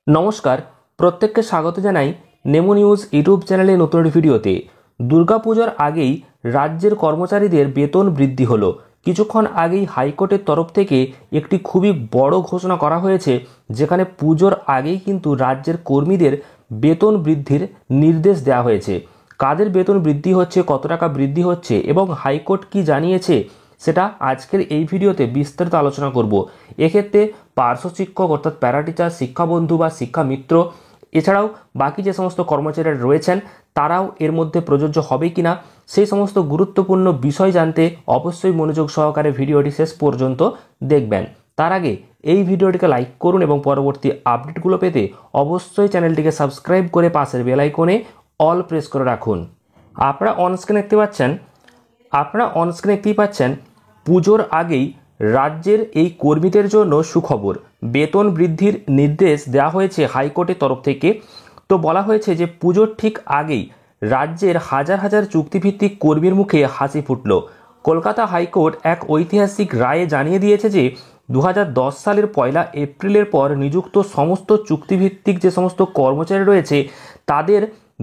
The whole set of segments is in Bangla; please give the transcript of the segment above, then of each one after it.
নমস্কার, প্রত্যেককে স্বাগত জানাই নেমো নিউজ ইউটিউব চ্যানেলে নতুন ভিডিওতে। দুর্গাপূজার আগেই রাজ্যের কর্মচারীদের বেতন বৃদ্ধি হলো। কিছুক্ষণ আগেই হাইকোর্টের তরফ থেকে একটি খুবই বড় ঘোষণা করা হয়েছে, যেখানে পুজোর আগেই কিন্তু রাজ্যের কর্মীদের বেতন বৃদ্ধির নির্দেশ দেওয়া হয়েছে। কাদের বেতন বৃদ্ধি হচ্ছে, কত টাকা বৃদ্ধি হচ্ছে এবং হাইকোর্ট কি জানিয়েছে সেটা আজকের এই ভিডিওতে বিস্তারিত আলোচনা করব। এক্ষেত্রে পার্শ্ব শিক্ষক অর্থাৎ প্যারাটিচার, শিক্ষাবন্ধু বা শিক্ষামিত্র এছাড়াও বাকি যে সমস্ত কর্মচারীরা রয়েছেন তারাও এর মধ্যে প্রযোজ্য হবে কিনা সেই সমস্ত গুরুত্বপূর্ণ বিষয় জানতে অবশ্যই মনোযোগ সহকারে ভিডিওটি শেষ পর্যন্ত দেখবেন। তার আগে এই ভিডিওটিকে লাইক করুন এবং পরবর্তী আপডেটগুলো পেতে অবশ্যই চ্যানেলটিকে সাবস্ক্রাইব করে পাশের বেল আইকনে অল প্রেস করে রাখুন। আপনারা অনস্ক্রিনে দেখতেই পাচ্ছেন পুজোর আগেই রাজ্যের এই কর্মীদের জন্য সুখবর, বেতন বৃদ্ধির নির্দেশ দেওয়া হয়েছে হাইকোর্টের তরফ থেকে। তো বলা হয়েছে যে পুজোর ঠিক আগেই রাজ্যের হাজার হাজার চুক্তিভিত্তিক কর্মীর মুখে হাসি ফুটল। কলকাতা হাইকোর্ট এক ঐতিহাসিক রায়ে জানিয়ে দিয়েছে যে 2010 সালের 1 এপ্রিলের পর নিযুক্ত সমস্ত চুক্তিভিত্তিক যে সমস্ত কর্মচারী রয়েছে তাদের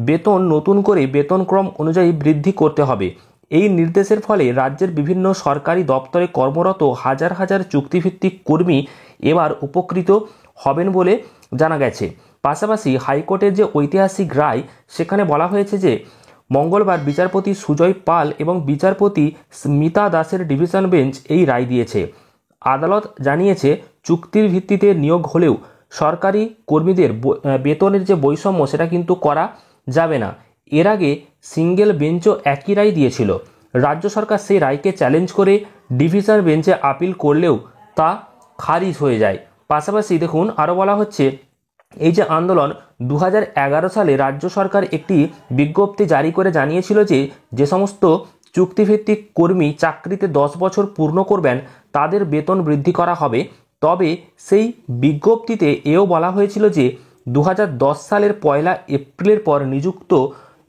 বেতন নতুন করে বেতনক্রম অনুযায়ী বৃদ্ধি করতে হবে। এই নির্দেশের ফলে রাজ্যের বিভিন্ন সরকারি দপ্তরে কর্মরত হাজার হাজার চুক্তিভিত্তিক কর্মী এবার উপকৃত হবেন বলে জানা গেছে। পাশাপাশি হাইকোর্টের যে ঐতিহাসিক রায় সেখানে বলা হয়েছে যে মঙ্গলবার বিচারপতি সুজয় পাল এবং বিচারপতি স্মিতা দাসের ডিভিশন বেঞ্চ এই রায় দিয়েছে। আদালত জানিয়েছে চুক্তির ভিত্তিতে নিয়োগ হলেও সরকারি কর্মীদের বেতনের যে বৈষম্য সেটা কিন্তু করা যাবে না। এর আগে সিঙ্গেল বেঞ্চও একই রায় দিয়েছিল। রাজ্য সরকার সেই রায়কে চ্যালেঞ্জ করে ডিভিশন বেঞ্চে আপিল করলেও তা খারিজ হয়ে যায়। পাশাপাশি দেখুন আরও বলা হচ্ছে এই যে আন্দোলন 2011 সালে রাজ্য সরকার একটি বিজ্ঞপ্তি জারি করে জানিয়েছিল যে যে সমস্ত চুক্তিভিত্তিক কর্মী চাকরিতে 10 বছর পূর্ণ করবেন তাদের বেতন বৃদ্ধি করা হবে। তবে সেই বিজ্ঞপ্তিতে এও বলা হয়েছিল যে 2010 সালের 1 এপ্রিলের পর নিযুক্ত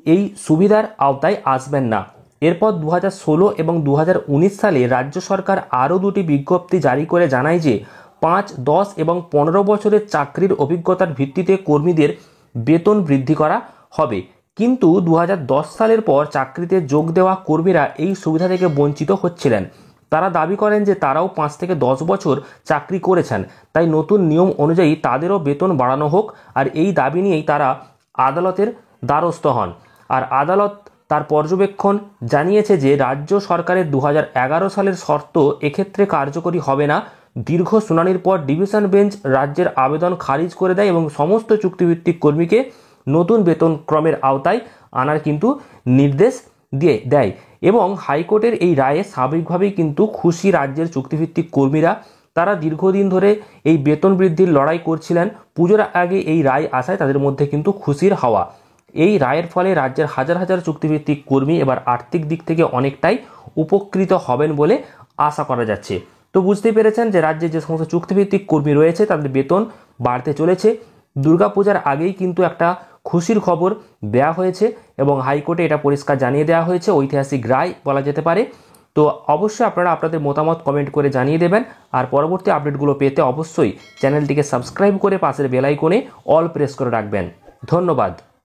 এই সুবিধার আওতায় আসবেন না। এরপর 2016 এবং 2019 সালে রাজ্য সরকার আরও দুটি বিজ্ঞপ্তি জারি করে জানায় যে 5, 10 এবং 15 বছরের চাকরির অভিজ্ঞতার ভিত্তিতে কর্মীদের বেতন বৃদ্ধি করা হবে। কিন্তু 2010 সালের পর চাকরিতে যোগ দেওয়া কর্মীরা এই সুবিধা থেকে বঞ্চিত হচ্ছিলেন। তারা দাবি করেন যে তারাও 5 থেকে 10 বছর চাকরি করেছেন, তাই নতুন নিয়ম অনুযায়ী তাদেরও বেতন বাড়ানো হোক। আর এই দাবি নিয়েই তারা আদালতের দ্বারস্থ হন। আর আদালত তার পর্যবেক্ষণ জানিয়েছে যে রাজ্য সরকারের 2011 সালের শর্ত এক্ষেত্রে কার্যকরী হবে না। দীর্ঘ শুনানির পর ডিভিশন বেঞ্চ রাজ্যের আবেদন খারিজ করে দেয় এবং সমস্ত চুক্তিভিত্তিক কর্মীকে নতুন বেতন ক্রমের আওতায় আনার কিন্তু নির্দেশ দেয়। এবং হাইকোর্টের এই রায়ে স্বাভাবিকভাবেই কিন্তু খুশি রাজ্যের চুক্তিভিত্তিক কর্মীরা। তারা দীর্ঘদিন ধরে এই বেতন বৃদ্ধির লড়াই করছিলেন। পুজোর আগে এই রায় আসায় তাদের মধ্যে কিন্তু খুশির হাওয়া। এই রায়ের ফলে রাজ্যের হাজার হাজার চুক্তিভিত্তিক কর্মী এবার আর্থিক দিক থেকে অনেকটাই উপকৃত হবেন বলে আশা করা যাচ্ছে। তো বুঝতেই পেরেছেন যে রাজ্যে যে সমস্ত চুক্তিভিত্তিক কর্মী রয়েছে তাদের বেতন বাড়তে চলেছে। দুর্গাপূজার আগেই কিন্তু একটা খুশির খবর দেওয়া হয়েছে এবং হাইকোর্টে এটা পরিষ্কার জানিয়ে দেওয়া হয়েছে, ঐতিহাসিক রায় বলা যেতে পারে। তো অবশ্যই আপনারা আপনাদের মতামত কমেন্ট করে জানিয়ে দেবেন। আর পরবর্তী আপডেটগুলো পেতে অবশ্যই চ্যানেলটিকে সাবস্ক্রাইব করে পাশের বেল আইকনে অল প্রেস করে রাখবেন। ধন্যবাদ।